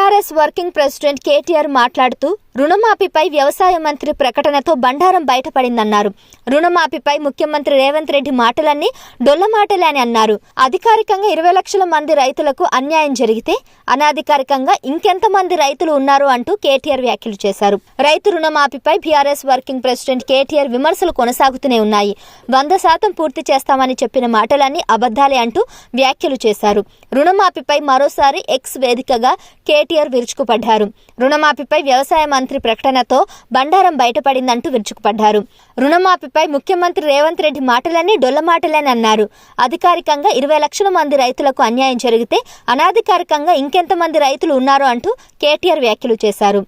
BRS working president KTR మాట్లాడుతూ రుణమాఫీపై వ్యవసాయ మంత్రి ప్రకటనతో బండారం బయటపడిందన్నారు. రుణమాఫీపై ముఖ్యమంత్రి రేవంత్ రెడ్డి మాటలన్నీ డొల్లమాటలే అని అన్నారు. అధికారికంగా 20 లక్షల మంది రైతులకు అన్యాయం జరిగితే అనాధికారికంగా ఇంకెంతమంది రైతులు ఉన్నారు అంటూ కేటీఆర్ వ్యాఖ్యలు చేశారు. రైతు రుణమాఫీపై బీఆర్ఎస్ వర్కింగ్ ప్రెసిడెంట్ కేటీఆర్ విమర్శలు కొనసాగుతూనే ఉన్నాయి. 100% పూర్తి చేస్తామని చెప్పిన మాటలన్నీ అబద్ధాలే అంటూ వ్యాఖ్యలు చేశారు. రుణమాఫీపై మరోసారి ఎక్స్ వేదికగా కేటీఆర్ విరుచుకుపడ్డారు. రుణమాఫీపై వ్యవసాయ మంత్రి ప్రకటనతో బండారం బయటపడిందంటూ విరుచుకుపడ్డారు. రుణమాఫీపై ముఖ్యమంత్రి రేవంత్ రెడ్డి మాటలన్నీ డొల్లమాటలని అన్నారు. అధికారికంగా 20 లక్షల మంది రైతులకు అన్యాయం జరిగితే అనాధికారికంగా ఇంకెంతమంది రైతులు ఉన్నారు అంటూ కేటీఆర్ వ్యాఖ్యలు చేశారు.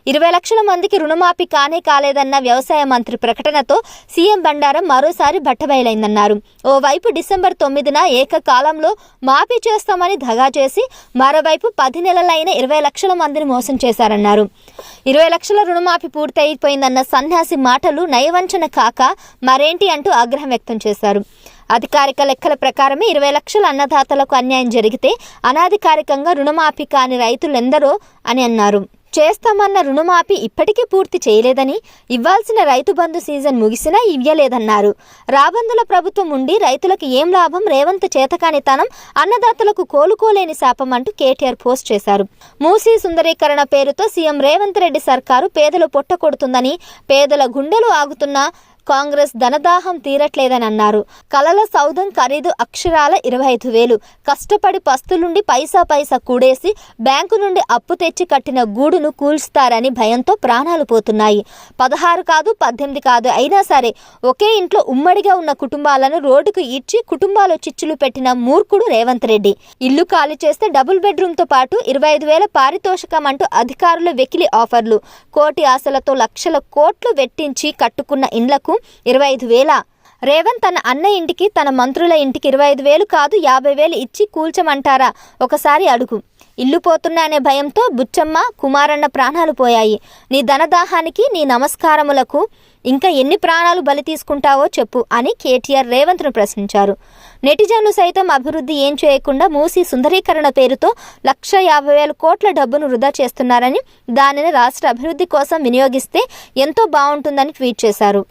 20 లక్షల మందికి రుణమాఫీ కాలేదన్న వ్యవసాయ మంత్రి ప్రకటనతో సీఎం బండారం మరోసారి బట్టబయలైందన్నారు. ఓవైపు డిసెంబర్ 9న ఏకకాలంలో మాఫీ చేస్తామని దగా చేసి మరోవైపు 10 నెలలైన 20 లక్షల మందిని మోసం చేశారన్నారు. 20 లక్షల రుణమాఫీ పూర్తయిపోయిందన్న సన్యాసి మాటలు నయవంచన కాక మరేంటి అంటూ ఆగ్రహం వ్యక్తం చేశారు. అధికారిక లెక్కల ప్రకారమే 20 లక్షల అన్నదాతలకు అన్యాయం జరిగితే అనాధికారికంగా రుణమాఫీ కాని రైతులెందరో అని అన్నారు. చేస్తామన్న రుణమాఫీ ఇప్పటికీ పూర్తి చేయలేదని, ఇవ్వాల్సిన రైతు బంధు సీజన్ ముగిసినా ఇవ్వలేదన్నారు. రాబందుల ప్రభుత్వం ఉండి రైతులకు ఏం లాభం, రేవంత్ చేతకానితనం, అన్నదాతలకు కోలుకోలేని శాపం అంటూ కేటీఆర్ పోస్ట్ చేశారు. మూసీ సుందరీకరణ పేరుతో సీఎం రేవంత్ రెడ్డి సర్కారు పేదలు పొట్టకొడుతుందని, పేదల గుండెలు ఆగుతున్న కాంగ్రెస్ ధనదాహం తీరట్లేదని అన్నారు. కలల సౌధం ఖరీదు అక్షరాల 25,000. కష్టపడి పస్తులుండి పైసా కూడేసి బ్యాంకు నుండి అప్పు తెచ్చి కట్టిన గూడును కూల్స్తారని భయంతో ప్రాణాలు పోతున్నాయి. 16 కాదు 18 కాదు అయినా సరే ఒకే ఇంట్లో ఉమ్మడిగా ఉన్న కుటుంబాలను రోడ్డుకు ఈడ్చి కుటుంబాలు చిచ్చులు పెట్టిన మూర్ఖుడు రేవంత్ రెడ్డి. ఇల్లు ఖాళీ చేస్తే డబుల్ బెడ్రూమ్తో పాటు 25,000 పారితోషికం అంటూ అధికారులు వెకిలి ఆఫర్లు. కోటి ఆశలతో లక్షల కోట్లు వెట్టించి కట్టుకున్న ఇండ్లకు 25,000. రేవంత్ తన అన్న ఇంటికి, తన మంత్రుల ఇంటికి 25,000 కాదు 50,000 ఇచ్చి కూల్చమంటారా? ఒకసారి అడుగు. ఇల్లు పోతున్నా అనే భయంతో బుచ్చమ్మ, కుమారన్న ప్రాణాలు పోయాయి. నీ ధనదాహానికి, నీ నమస్కారములకు ఇంకా ఎన్ని ప్రాణాలు బలి తీసుకుంటావో చెప్పు అని కేటీఆర్ రేవంత్ను ప్రశ్నించారు. నెటిజన్లు సైతం అభివృద్ధి ఏం చేయకుండా మూసీ సుందరీకరణ పేరుతో 1,50,000 కోట్ల డబ్బును వృధా చేస్తున్నారని, దానిని రాష్ట్ర అభివృద్ధి కోసం వినియోగిస్తే ఎంతో బాగుంటుందని ట్వీట్ చేశారు.